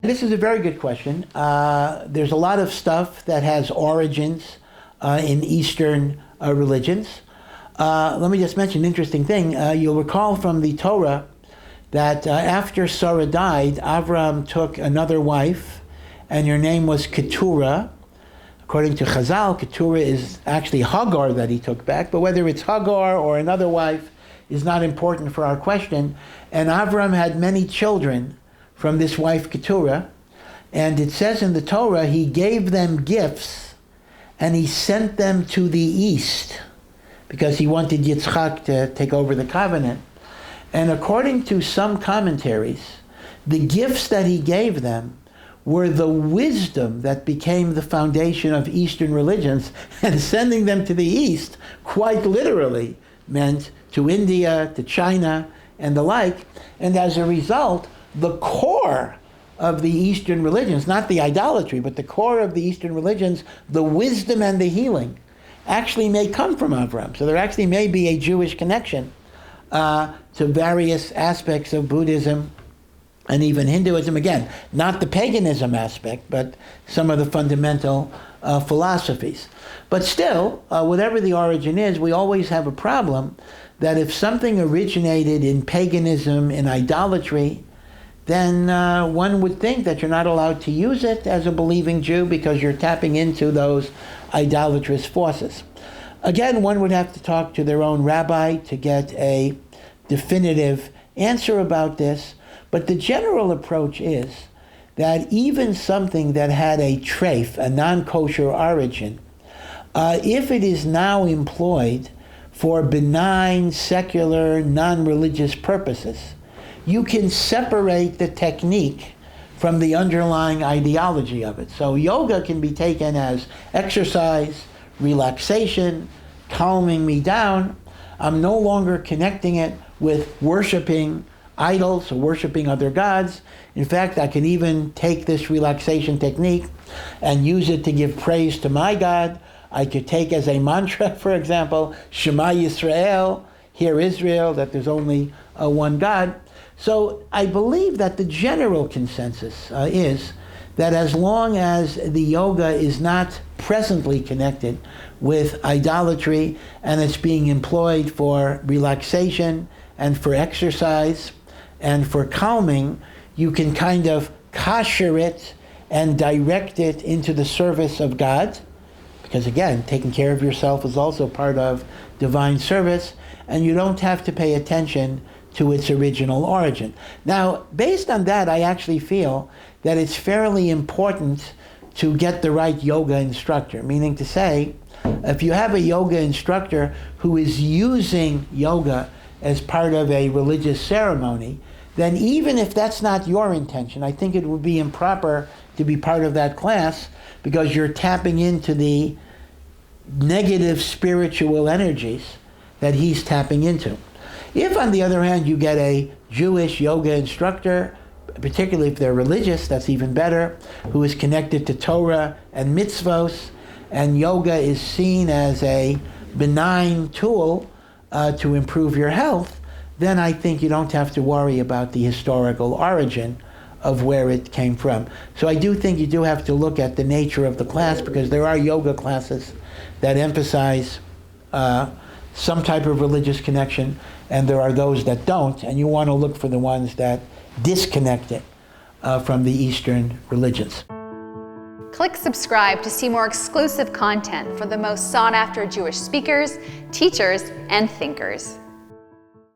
This is a very good question. There's a lot of stuff that has origins in Eastern religions. Let me just mention an interesting thing. You'll recall from the Torah that after Sarah died, Avram took another wife, and her name was Keturah. According to Chazal, Keturah is actually Hagar that he took back, but whether it's Hagar or another wife is not important for our question. And Avram had many children from this wife Keturah, and it says in the Torah, he gave them gifts and he sent them to the east because he wanted Yitzchok to take over the covenant. And according to some commentaries, the gifts that he gave them were the wisdom that became the foundation of Eastern religions, and sending them to the east quite literally meant to India, to China, and the like. And as a result, the core of the Eastern religions, not the idolatry, but the core of the Eastern religions, the wisdom and the healing, actually may come from Avram. So there actually may be a Jewish connection to various aspects of Buddhism and even Hinduism. Again, not the paganism aspect, but some of the fundamental philosophies. But still, whatever the origin is, we always have a problem that if something originated in paganism, in idolatry, then one would think that you're not allowed to use it as a believing Jew because you're tapping into those idolatrous forces. Again, one would have to talk to their own rabbi to get a definitive answer about this, but the general approach is that even something that had a treif, a non-kosher origin, if it is now employed for benign, secular, non-religious purposes, you can separate the technique from the underlying ideology of it. So yoga can be taken as exercise, relaxation, calming me down. I'm no longer connecting it with worshiping idols or worshiping other gods. In fact, I can even take this relaxation technique and use it to give praise to my God. I could take as a mantra, for example, Shema Yisrael, hear Israel, that there's only one God. So I believe that the general consensus is that as long as the yoga is not presently connected with idolatry and it's being employed for relaxation and for exercise and for calming, you can kind of kosher it and direct it into the service of God. Because again, taking care of yourself is also part of divine service, and you don't have to pay attention to its original origin. Now, based on that, I actually feel that it's fairly important to get the right yoga instructor, meaning to say, if you have a yoga instructor who is using yoga as part of a religious ceremony, then even if that's not your intention, I think it would be improper to be part of that class because you're tapping into the negative spiritual energies that he's tapping into. If, on the other hand, you get a Jewish yoga instructor, particularly if they're religious, that's even better, who is connected to Torah and mitzvos, and yoga is seen as a benign tool to improve your health, then I think you don't have to worry about the historical origin of where it came from. So I do think you do have to look at the nature of the class, because there are yoga classes that emphasize some type of religious connection, and there are those that don't, and you want to look for the ones that disconnect it from the Eastern religions. Click subscribe to see more exclusive content for the most sought-after Jewish speakers, teachers, and thinkers.